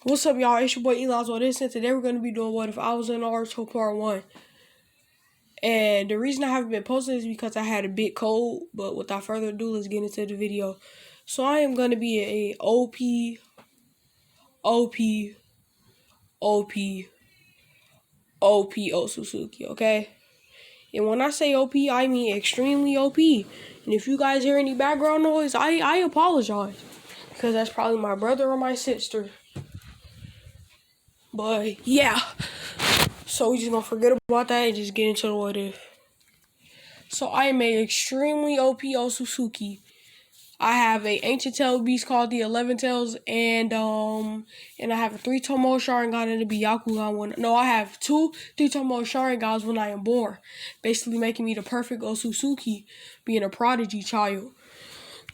What's up, y'all? It's your boy Eli's on this, and today we're going to be doing What If I Was in Naruto Part 1. And the reason I haven't been posting is because I had a big cold, but without further ado, let's get into the video. So I am going to be a OP Otsutsuki, okay? And when I say OP, I mean extremely OP. And if you guys hear any background noise, I apologize. Because that's probably my brother or my sister. But yeah. So we just gonna forget about that and just get into the what if. So I am a extremely OP Otsutsuki. I have a ancient tail beast called the 11 Tails, and I have a 3-tomo Sharingan and a Byakugan one. No, I have 2 3-tomo Sharingans when I am born, basically making me the perfect Otsutsuki, being a prodigy child.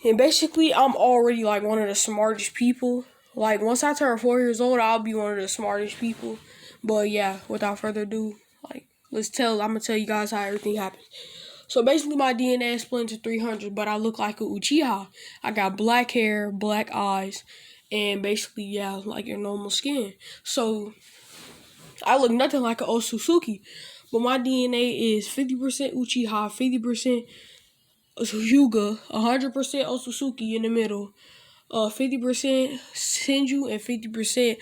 And basically, I'm already like one of the smartest people. Like once I turn 4 years old, I'll be one of the smartest people. But yeah, without further ado, like I'm gonna tell you guys how everything happened. So basically, my DNA is split into 300, but I look like a Uchiha. I got black hair, black eyes, and basically, yeah, like your normal skin. So I look nothing like an Otsutsuki, but my DNA is 50% Uchiha, 50% Hyuga, 100% Otsutsuki in the middle, 50% Senju, and 50%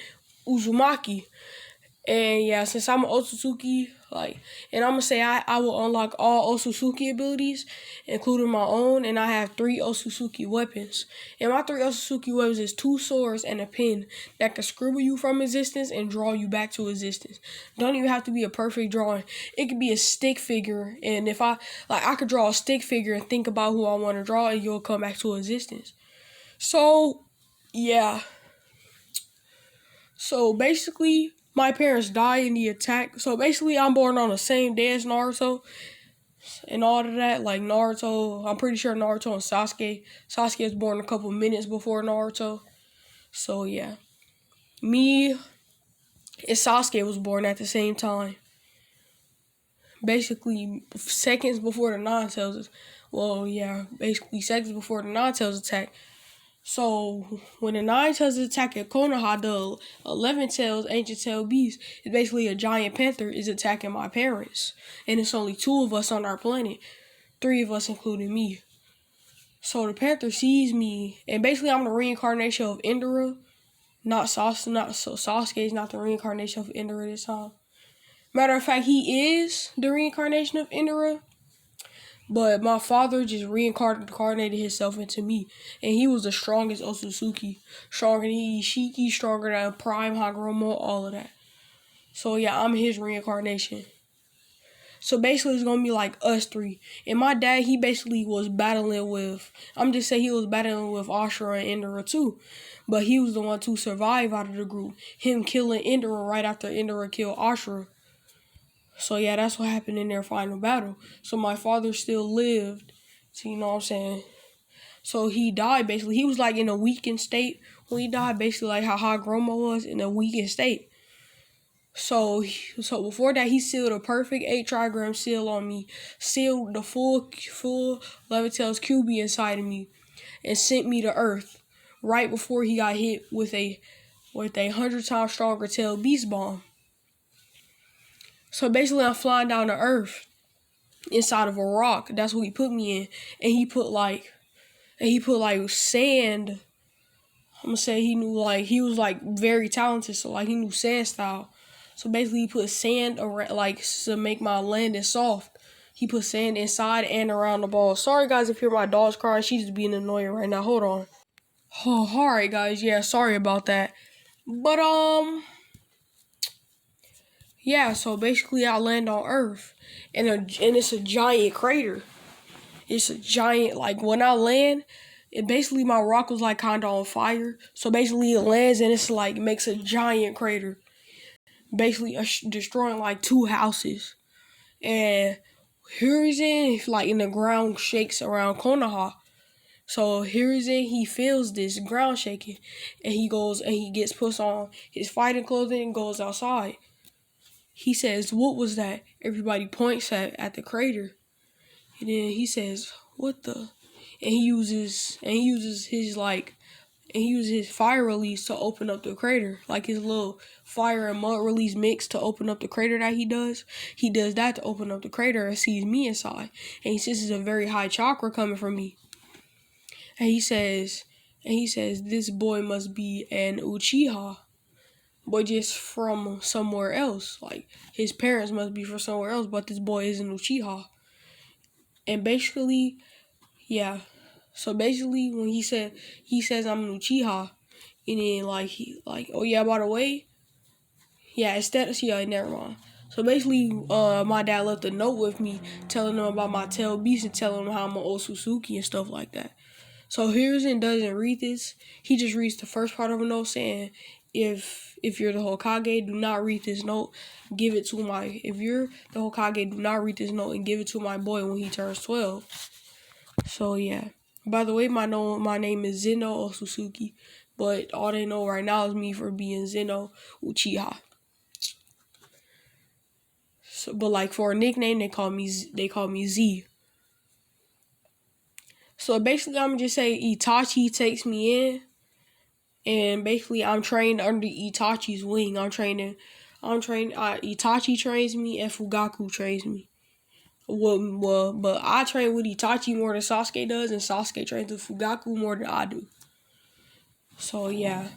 Uzumaki. And yeah, since I'm an Otsutsuki, and I'm gonna say I will unlock all Otsutsuki abilities, including my own, and I have 3 Otsutsuki weapons. And my 3 Otsutsuki weapons is 2 swords and a pen that can scribble you from existence and draw you back to existence. Don't even have to be a perfect drawing. It could be a stick figure, and if I could draw a stick figure and think about who I want to draw, and you'll come back to existence. So yeah. So basically, my parents died in the attack. So basically, I'm born on the same day as Naruto and all of that. Like Naruto, I'm pretty sure Naruto and Sasuke. Sasuke was born a couple minutes before Naruto. So yeah, me and Sasuke was born at the same time. Basically, seconds before the Nine Tails. Well, yeah, basically seconds before the Nine Tails attack. So when the 9 tails attack at Konoha, the 11 tails ancient tail beast is basically a giant panther is attacking my parents, and it's only 2 of us on our planet, 3 of us including me. So the panther sees me, and basically I'm the reincarnation of Indra, not Sasuke. Sasuke is not the reincarnation of Indra this time. Matter of fact, he is the reincarnation of Indra. But my father just reincarnated himself into me. And he was the strongest Otsutsuki. Stronger than Ishiki, stronger than Prime Hagoromo, all of that. So yeah, I'm his reincarnation. So basically it's going to be like us 3. And my dad, he basically was battling with, I'm just saying he was battling with Ashura and Indra too. But he was the one to survive out of the group. Him killing Indra right after Indra killed Ashura. So yeah, that's what happened in their final battle. So my father still lived. So you know what I'm saying? So he died basically. He was like in a weakened state when he died, basically like how Hagoromo was in a weakened state. So before that, he sealed a perfect 8 trigram seal on me, sealed the full 11 tails QB inside of me, and sent me to Earth right before he got hit with a 100 times stronger tail beast bomb. So basically, I'm flying down to Earth inside of a rock. That's what he put me in, and he put like sand. I'm gonna say he was very talented, so like he knew sand style. So basically, he put sand around, to make my landing soft. He put sand inside and around the ball. Sorry guys if you hear my dog's crying. She's just being annoying right now. Hold on. Oh, alright guys. Yeah, sorry about that. But yeah, so basically I land on Earth, and it's a giant crater. It's a giant, like when I land, basically my rock was like kinda on fire. So basically it lands and it's like makes a giant crater, basically destroying like 2 houses. And Hiruzen, like in the ground shakes around Konoha. So Hiruzen, he feels this ground shaking, and he goes and he gets puts on his fighting clothing and goes outside. He says, "What was that?" Everybody points at the crater. And then he says, "What the?" And he uses his and he uses his fire release to open up the crater, like his little fire and mud release mix to open up the crater that he does. He does that to open up the crater and sees me inside. And he says it's a very high chakra coming from me. And he says, this boy must be an Uchiha, but just from somewhere else. Like his parents must be from somewhere else, but this boy is an Uchiha. And basically, yeah. So basically, when he says I'm an Uchiha, and then oh yeah, by the way, yeah, never mind. So basically, my dad left a note with me telling him about my tail beast and telling him how I'm an Otsutsuki and stuff like that. So Hiruzen doesn't read this. He just reads the first part of a note saying, if you're the Hokage, do not read this note. Give it to my. If you're the Hokage, do not read this note and give it to my boy when he turns 12. So yeah. By the way, my name is Zeno Otsutsuki, but all they know right now is me for being Zeno Uchiha. So, but like for a nickname, they call me Z. So basically, I'm gonna just say Itachi takes me in, and basically I'm trained under Itachi's wing. Itachi trains me, and Fugaku trains me. But I train with Itachi more than Sasuke does, and Sasuke trains with Fugaku more than I do. So yeah.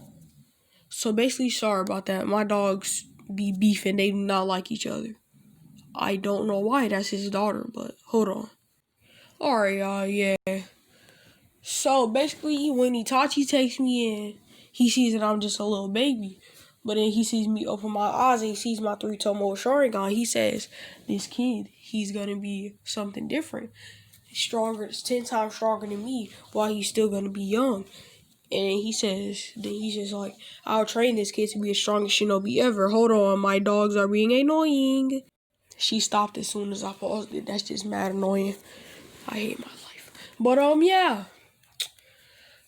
So basically, sorry about that. My dogs be beefing. They do not like each other. I don't know why. That's his daughter, but hold on. Alright, y'all, yeah. So basically, when Itachi takes me in, he sees that I'm just a little baby. But then he sees me open my eyes and he sees my 3-tomo Sharingan. He says, this kid, he's going to be something different. He's stronger, 10 times stronger than me while he's still going to be young. And he's just like, I'll train this kid to be the strongest shinobi ever. Hold on, my dogs are being annoying. She stopped as soon as I paused it. That's just mad annoying. I hate my life. But yeah.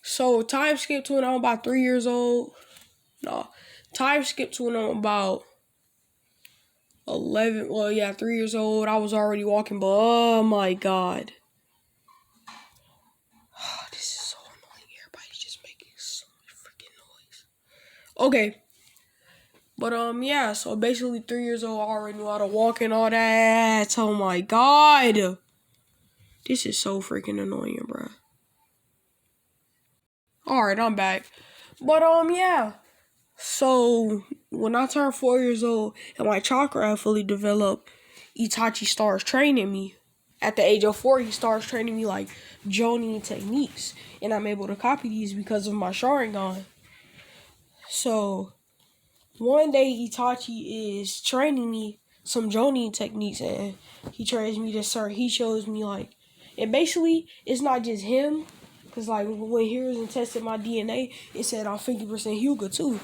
So time skip to when I'm about 3 years old. No. Time skip to when I'm about 11. Well, yeah, 3 years old. I was already walking, but oh my god. This is so annoying. Everybody's just making so much freaking noise. Okay. But yeah, so basically 3 years old, I already knew how to walk and all that. Oh my god. This is so freaking annoying, bruh. Alright, I'm back. But yeah. So when I turned 4 years old and my chakra had fully developed, Itachi starts training me. At the age of 4, he starts training me like Jonin techniques. And I'm able to copy these because of my Sharingan. So one day Itachi is training me some Jonin techniques and he trains me he shows me like, and basically it's not just him, because like when Hiruzen tested my DNA, it said I'm 50% Hyuga too.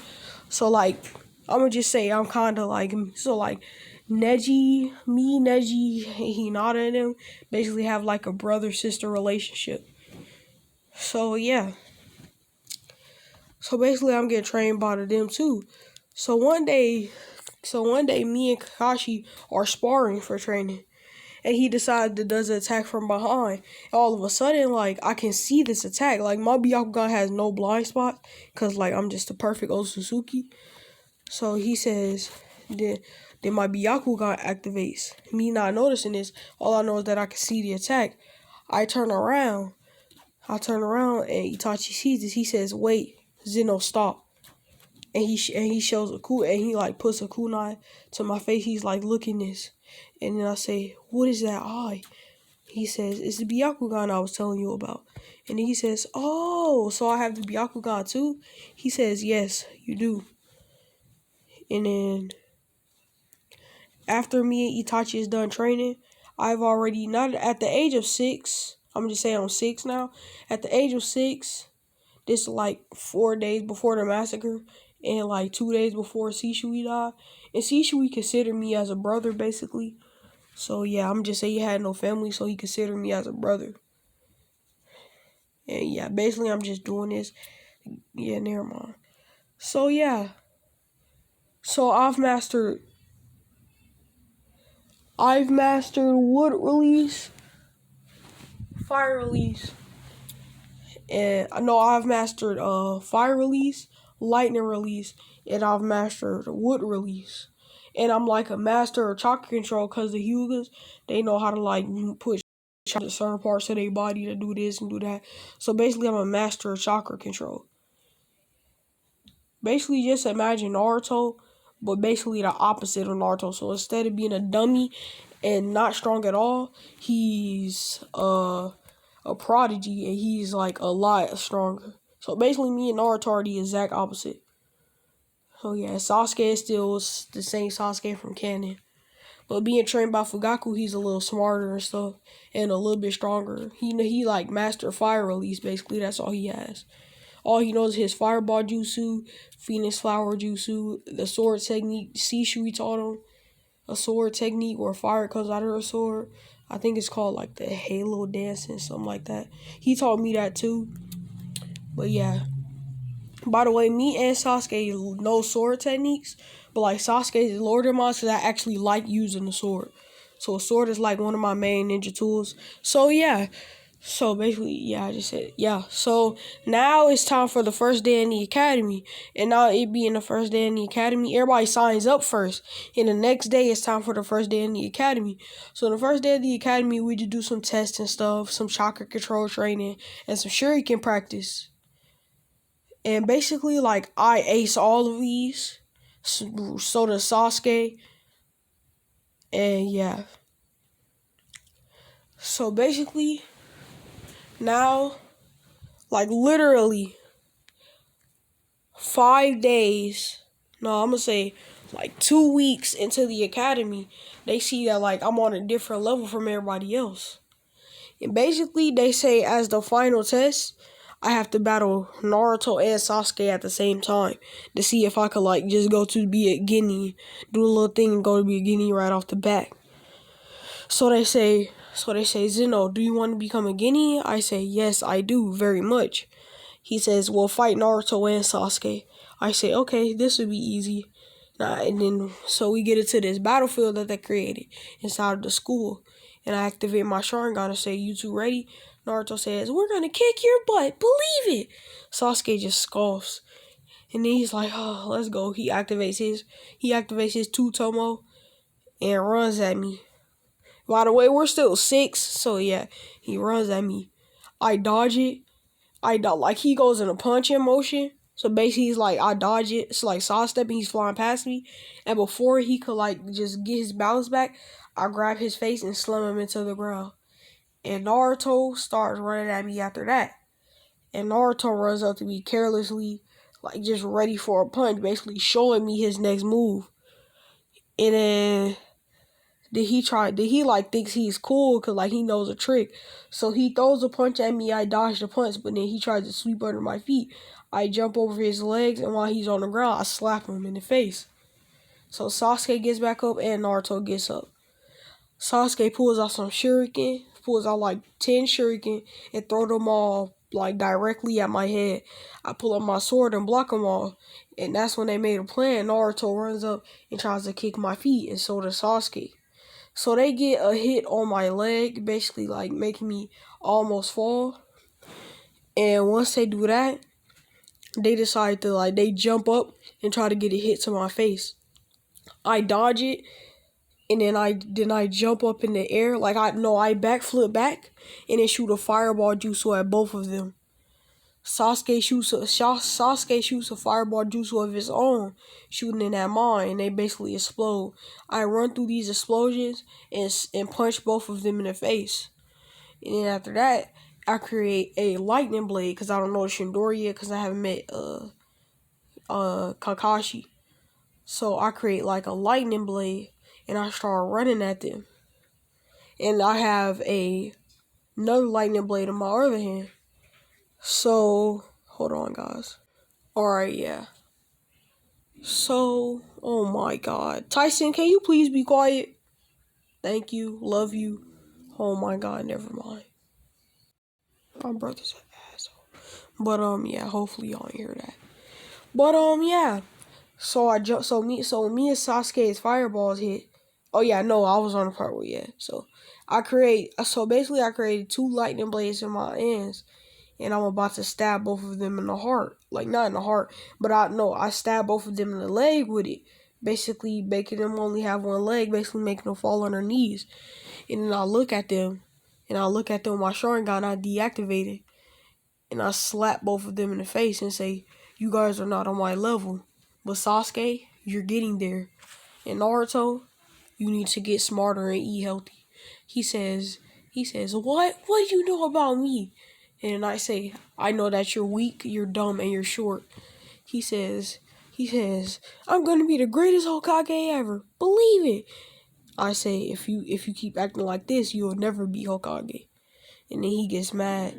So like, I'm gonna just say I'm kind of like, so like Neji, Hinata and them basically have like a brother-sister relationship. So yeah. So basically I'm getting trained by them too. So one day me and Kakashi are sparring for training. And he decided to does an attack from behind. All of a sudden, like, I can see this attack. Like, my Byakugan has no blind spot. Because, like, I'm just a perfect Otsutsuki. So he says, then my Byakugan activates. Me not noticing this, all I know is that I can see the attack. I turn around and Itachi sees this. He says, wait, Zeno, stop. And he shows a kunai, and he like puts a kunai to my face. He's like, look in this. And then I say, what is that eye? He says, it's the Byakugan I was telling you about. And then he says, oh, so I have the Byakugan too? He says, yes, you do. And then after me and Itachi is done training, I've already, not at the age of 6, I'm just saying I'm 6 now. At the age of 6, this is like 4 days before the massacre and like 2 days before Shishui died. And Shishui considered me as a brother basically. So yeah, I'm just saying he had no family, so he considered me as a brother. And yeah, basically I'm just doing this. Yeah, never mind. So yeah. So I've mastered wood release, fire release, And I know I've mastered fire release, lightning release, and I've mastered wood release. And I'm like a master of chakra control because the Hyugas, they know how to like put to certain parts of their body to do this and do that. So basically, I'm a master of chakra control. Basically, just imagine Naruto, but basically the opposite of Naruto. So instead of being a dummy and not strong at all, he's a prodigy and he's like a lot stronger. So basically, me and Naruto are the exact opposite. So yeah, Sasuke is still the same Sasuke from canon. But being trained by Fugaku, he's a little smarter and stuff, and a little bit stronger. He like master fire release. Basically, that's all he has. All he knows is his fireball jutsu, phoenix flower jutsu, the sword technique. Shishui taught him a sword technique where fire comes out of a sword. I think it's called like the halo dancing, something like that. He taught me that too. But yeah. By the way, me and Sasuke know sword techniques, but like Sasuke is lower than mine because I actually like using the sword. So a sword is like one of my main ninja tools. So yeah. So basically, yeah, I just said yeah. So now it's time for the first day in the academy. And now it being the first day in the academy, everybody signs up first. And the next day it's time for the first day in the academy. So the first day of the academy, we just do some tests and stuff, some chakra control training, and some shuriken practice. And basically, like, I ace all of these. So does Sasuke. And yeah. So basically, now, like, literally 5 days. No, I'm gonna say like 2 weeks into the academy, they see that like I'm on a different level from everybody else. And basically, they say as the final test, I have to battle Naruto and Sasuke at the same time to see if I could like just go to be a Guinea, do a little thing and go to be a Guinea right off the bat. So they say, Zeno, do you want to become a Guinea? I say, yes, I do, very much. He says, well, fight Naruto and Sasuke. I say, okay, this would be easy. And then, so we get into this battlefield that they created inside of the school. And I activate my Sharingan and say, you two ready? Naruto says, we're gonna kick your butt, believe it. Sasuke just scoffs. And then he's like, oh, let's go. He activates his Tutomo and runs at me. By the way, we're still 6, so yeah, he runs at me. I dodge it. Like he goes in a punching motion. So basically he's like, I dodge it. It's like sidestepping, he's flying past me. And before he could like just get his balance back, I grab his face and slam him into the ground. And Naruto starts running at me after that. And Naruto runs up to me carelessly, like just ready for a punch, basically showing me his next move. And then he like thinks he's cool because like he knows a trick. So he throws a punch at me, I dodge the punch, but then he tries to sweep under my feet. I jump over his legs, and while he's on the ground, I slap him in the face. So Sasuke gets back up and Naruto gets up. Sasuke pulls out some shuriken, pulls out like 10 shuriken and throw them all like directly at my head. I pull up my sword and block them all. And that's when they made a plan. Naruto runs up and tries to kick my feet, and so does Sasuke. So they get a hit on my leg, basically like making me almost fall. And once they do that, they decide to like they jump up and try to get a hit to my face. I dodge it, and then I jump up in the air like I backflip back and then shoot a fireball jutsu at both of them. Sasuke shoots a fireball jutsu of his own, shooting in at mine, and they basically explode. I run through these explosions and punch both of them in the face. And then after that, I create a lightning blade because I don't know the Shindori yet because I haven't met Kakashi. So I create like a lightning blade and I start running at them. And I have another lightning blade in my other hand. So hold on, guys. Alright, yeah. So, oh my god. Tyson, can you please be quiet? Thank you. Love you. Oh my god, never mind. My brother's an asshole. But yeah, hopefully y'all hear that. But yeah. So I jump me and Sasuke's fireballs hit. Oh yeah, no, I was on the part where yeah. So basically I created 2 lightning blades in my hands. and I'm about to stab both of them in the heart. Like, not in the heart, but I stab both of them in the leg with it. Basically making them only have one leg, basically making them fall on their knees. And then I look at them, with my Sharingan, I deactivate it. And I slap both of them in the face and say, you guys are not on my level. But Sasuke, you're getting there. And Naruto, you need to get smarter and eat healthy. He says, what? What do you know about me? And I say, I know that you're weak, you're dumb, and you're short. He says, I'm gonna be the greatest Hokage ever. Believe it. I say, if you keep acting like this, you'll never be Hokage. And then he gets mad.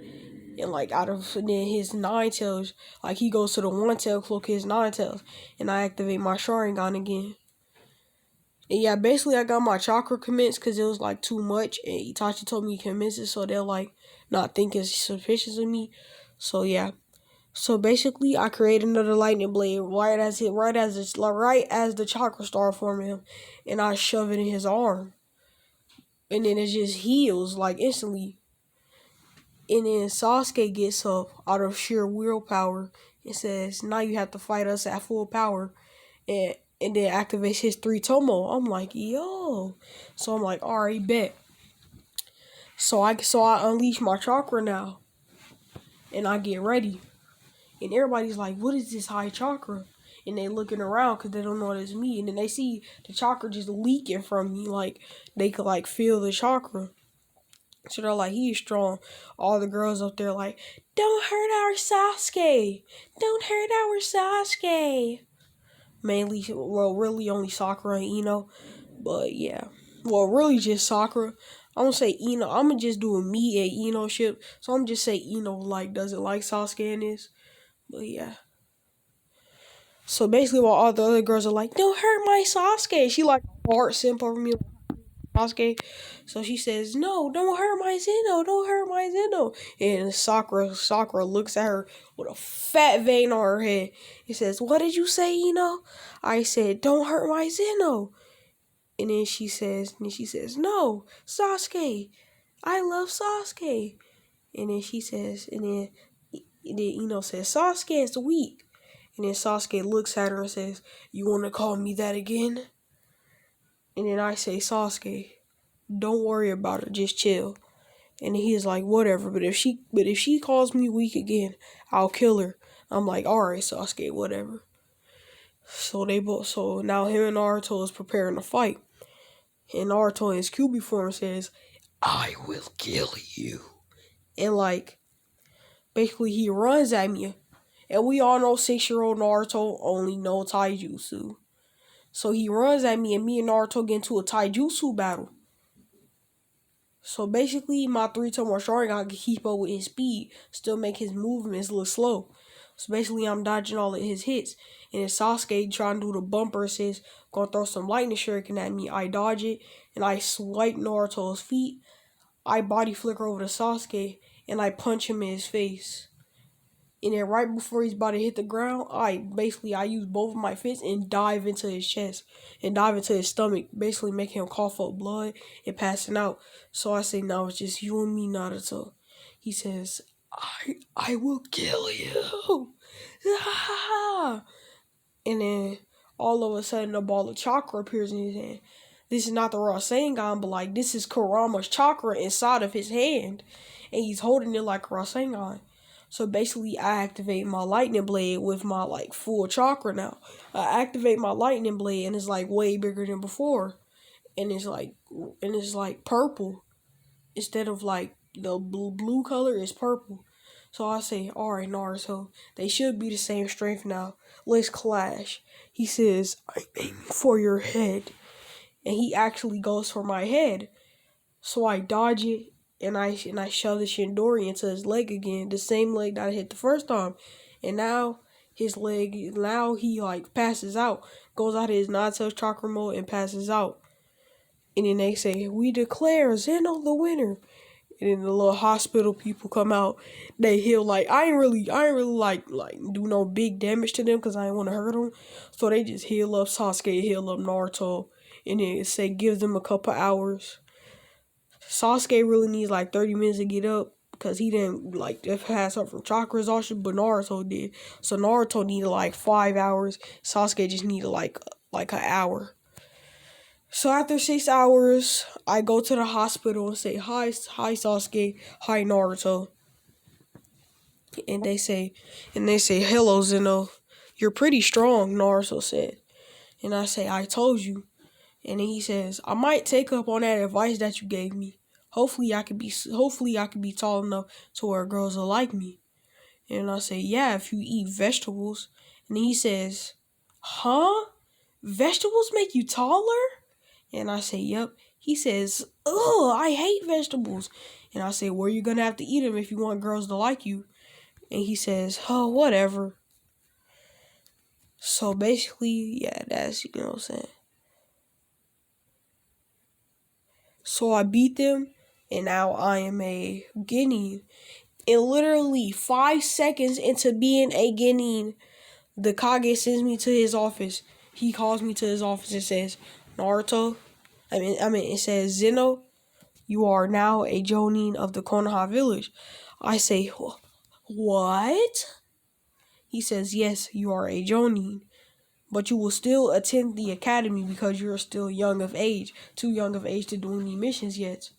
And like and then his nine tails, like he goes to the one tail cloak his nine tails, and I activate my Sharingan again. And yeah, basically I got my chakra commenced because it was like too much, and Itachi told me to commence it so they'll like not think it's suspicious of me. So yeah. So basically I create another lightning blade right as the chakra star forming, and I shove it in his arm. And then it just heals like instantly. And then Sasuke gets up out of sheer willpower and says, now you have to fight us at full power. And then activates his three Tomo. I'm like, yo. So I'm like, alright, bet. So I unleash my chakra now. And I get ready. And everybody's like, what is this high chakra? And they looking around because they don't know it's me. And then they see the chakra just leaking from me. Like, they could like feel the chakra. So they're like, he's strong. All the girls up there like, don't hurt our Sasuke. Don't hurt our Sasuke. Mainly, well, really only Sakura and Ino. But yeah. Well, really just Sakura. I'm gonna say Ino. I'm gonna just do a me and Ino ship. So I'm just say Ino like doesn't like Sasuke in this. But yeah. So basically while all the other girls are like, don't hurt my Sasuke. She like heart simp over me. Sasuke. So she says, no, don't hurt my Zeno, don't hurt my Zeno. And Sakura looks at her with a fat vein on her head. He says, what did you say, I said, don't hurt my Zeno. And then she says, no, Sasuke, I love Sasuke. And then she says, and then says, Sasuke is weak. And then Sasuke looks at her and says, you want to call me that again? And then I say, Sasuke, don't worry about her, just chill. And he's like, whatever, but if she calls me weak again, I'll kill her. I'm like, alright, Sasuke, whatever. So now him and Naruto is preparing to fight. And Naruto in his Kyuubi form says, I will kill you. And like, basically he runs at me. And we all know 6-year-old Naruto only know taijutsu. So he runs at me, and me and Naruto get into a taijutsu battle. So basically, my 3-Tomo Sharingan can keep up with his speed, still make his movements look slow. So basically, I'm dodging all of his hits. And then Sasuke trying to do the bumper says, gonna throw some lightning shuriken at me. I dodge it, and I swipe Naruto's feet. I body flicker over to Sasuke, and I punch him in his face. And then right before he's about to hit the ground, I use both of my fists and dive into his chest and dive into his stomach, basically making him cough up blood and passing out. So I say, now it's just you and me, Naruto. He says, I will kill you. And then all of a sudden a ball of chakra appears in his hand. This is not the Rasengan, but like this is Kurama's chakra inside of his hand. And he's holding it like Rasengan. So basically, I activate my lightning blade with my like full chakra now. I activate my lightning blade, and it's like way bigger than before, and it's like purple instead of like the blue color is purple. So I say, all right, Naruto, they should be the same strength now. Let's clash. He says, I'm aiming for your head, and he actually goes for my head. So I dodge it. And I shove the Shindori into his leg again, the same leg that I hit the first time. And now he like passes out, goes out of his non-self chakra mode and passes out. And then they say, we declare Zeno the winner. And then the little hospital people come out. They heal like I ain't really like do no big damage to them because I ain't want to hurt them. So they just heal up Sasuke, heal up Naruto, and then say give them a couple hours. Sasuke really needs like 30 minutes to get up, because he didn't like have something from chakra exhaustion, but Naruto did. So Naruto needed like 5 hours. Sasuke just needed like an hour. So after 6 hours, I go to the hospital and say hi Sasuke, hi Naruto, and they say hello Zeno, you're pretty strong. Naruto said, and I say I told you, and then he says I might take up on that advice that you gave me. Hopefully I could be tall enough to where girls will like me. And I say yeah, if you eat vegetables. And he says, huh? Vegetables make you taller? And I say, yep. He says, ugh, I hate vegetables. And I say, well, you're going to have to eat them if you want girls to like you. And he says, oh, whatever. So basically, yeah, that's, you know what I'm saying. So I beat them, and now I am a Guinean. And literally 5 seconds into being a Guinean, the Kage sends me to his office. He calls me to his office and says, Naruto, it says, Zeno, you are now a Jonin of the Konoha village. I say, what? He says, yes, you are a Jonin, but you will still attend the academy because you're still young of age, too young of age to do any missions yet.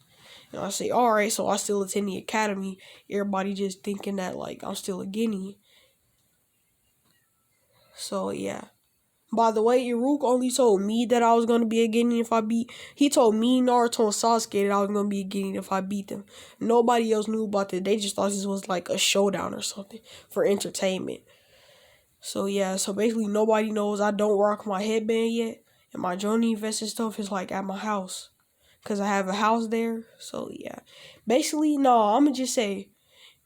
And I say, alright, so I still attend the academy. Everybody just thinking that, like, I'm still a Guinea. So, yeah. By the way, Iruka only told me that I was going to be a Guinea if I beat... He told me, Naruto, and Sasuke that I was going to be a Guinea if I beat them. Nobody else knew about that. They just thought this was like a showdown or something for entertainment. So, yeah. So, basically, nobody knows I don't rock my headband yet. And my Johnny vest and stuff is, like, at my house. Because I have a house there. So, yeah. Basically, no, I'm going to just say...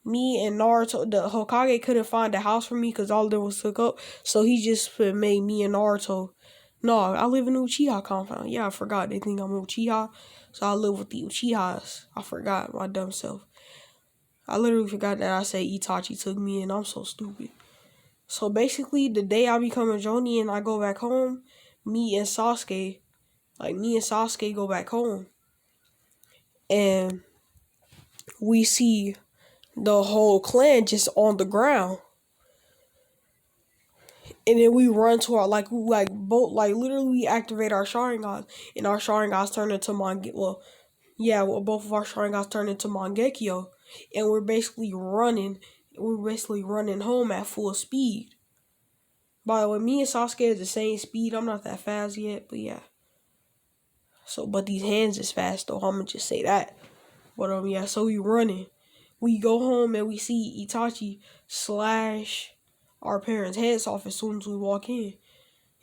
Me and Naruto, the Hokage couldn't find a house for me because all of them was took up. So he just made me and Naruto. No, I live in the Uchiha compound. Yeah, I forgot. They think I'm Uchiha. So I live with the Uchihas. I forgot, my dumb self. I literally forgot that I said Itachi took me and I'm so stupid. So basically, the day I become a Jonin and I go back home, me and Sasuke go back home. And we see the whole clan just on the ground. And then we run to our literally we activate our Sharingans, and our Sharingans turn into both of our Sharingans turn into Mangekyo, and we're basically running home at full speed. By the way, me and Sasuke is the same speed. I'm not that fast yet, but yeah. So, but these hands is fast though. I'ma just say that. But yeah. So we running. We go home and we see Itachi slash our parents' heads off as soon as we walk in.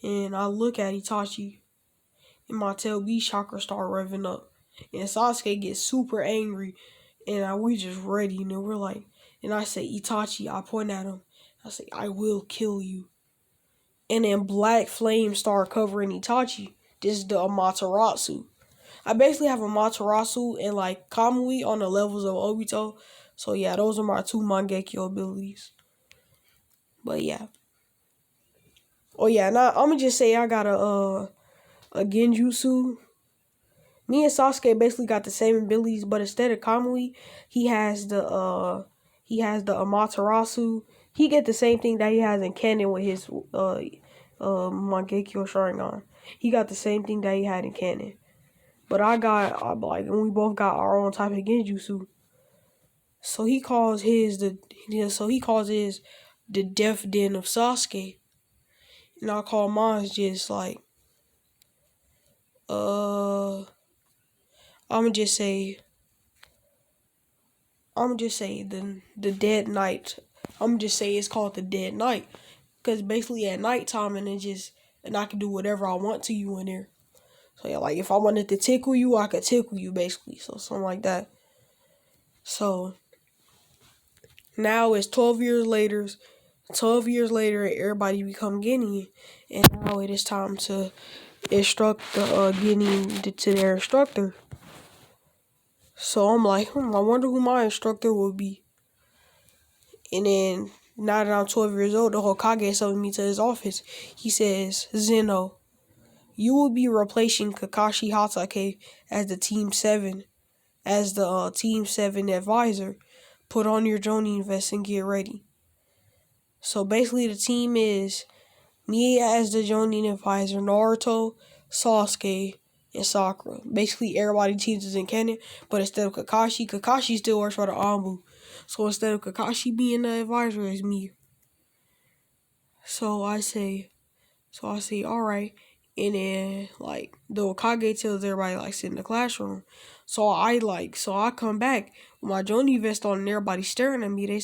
And I look at Itachi, and my tail B chakra start revving up. And Sasuke gets super angry, and we just ready. And then we're like, and I say, Itachi, I point at him. I say, I will kill you. And then black flames start covering Itachi. This is the Amaterasu. I basically have Amaterasu and like Kamui on the levels of Obito. So yeah, those are my two Mangekyo abilities. But yeah. Oh yeah, now I'm gonna just say I got a Genjutsu. Me and Sasuke basically got the same abilities, but instead of Kamui, he has the Amaterasu. He get the same thing that he has in canon with his Mangekyo Sharingan. He got the same thing that he had in canon. But I got and we both got our own type of Genjutsu. So he calls his the Death Den of Sasuke. And I call mine just like I'ma just say the Dead Night. I'm just say it's called the Dead Night, cause basically at nighttime and I can do whatever I want to you in there. So yeah, like if I wanted to tickle you, I could tickle you basically. So something like that. So now it's 12 years later. 12 years later, everybody become Guinea, and now it is time to instruct the Guinea to their instructor. So I'm like, I wonder who my instructor will be. And then, now that I'm 12 years old, the Hokage summoned me to his office. He says, Zeno, you will be replacing Kakashi Hatake as the Team 7 advisor. put on your Jonin vest and get ready. So basically the team is me as the Jonin advisor, Naruto, Sasuke, and Sakura. Basically everybody teams in canon, but instead of Kakashi still works for the Anbu. So instead of Kakashi being the advisor, it's me. So I say, alright. And then like the Okage tells everybody like sit in the classroom. So I come back with my Jonin vest on and everybody staring at me. They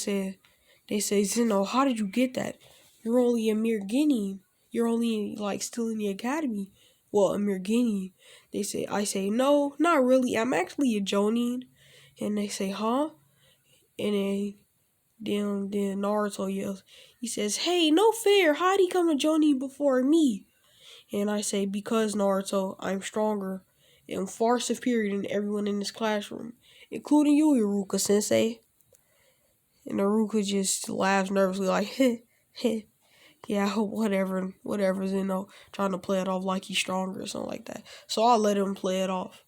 say, Zeno, how did you get that? You're only a mere guinea. You're only like still in the academy. Well, a mere guinea. I say, no, not really. I'm actually a Jonin. And they say, huh? And then Naruto yells. He says, hey, no fair. How'd he come to Jonin before me? And I say, because Naruto, I'm stronger and far superior than everyone in this classroom, including you, Iruka Sensei. And Iruka just laughs nervously, like, heh, heh. Yeah, whatever, trying to play it off like he's stronger or something like that. So I'll let him play it off.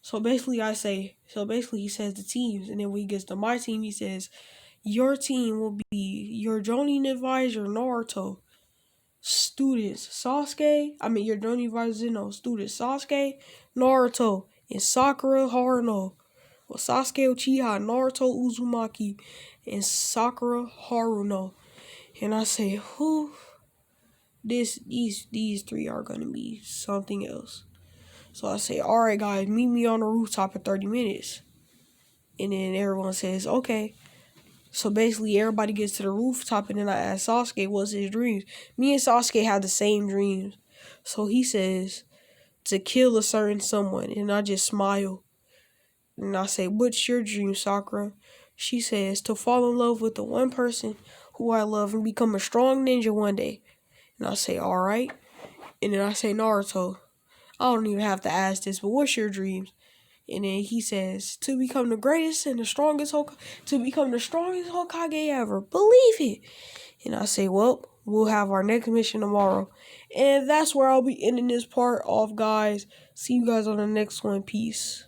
So basically he says the teams, and then when he gets to my team, he says, your team will be your Jonin advisor, Naruto. Your Jonin advisor, Zeno. Students, Sasuke, Naruto, and Sakura Haruno. Well, Sasuke Uchiha, Naruto Uzumaki, and Sakura Haruno. And I say, who? These three are gonna be something else. So I say, alright guys, meet me on the rooftop in 30 minutes. And then everyone says, okay. So basically everybody gets to the rooftop and then I ask Sasuke what's his dreams. Me and Sasuke have the same dreams. So he says to kill a certain someone and I just smile. And I say, what's your dream, Sakura? She says to fall in love with the one person who I love and become a strong ninja one day. And I say, alright. And then I say, Naruto, I don't even have to ask this, but what's your dreams? And then he says, to become the greatest and the strongest Hokage ever. Believe it. And I say, well, we'll have our next mission tomorrow. And that's where I'll be ending this part off, guys. See you guys on the next one. Peace.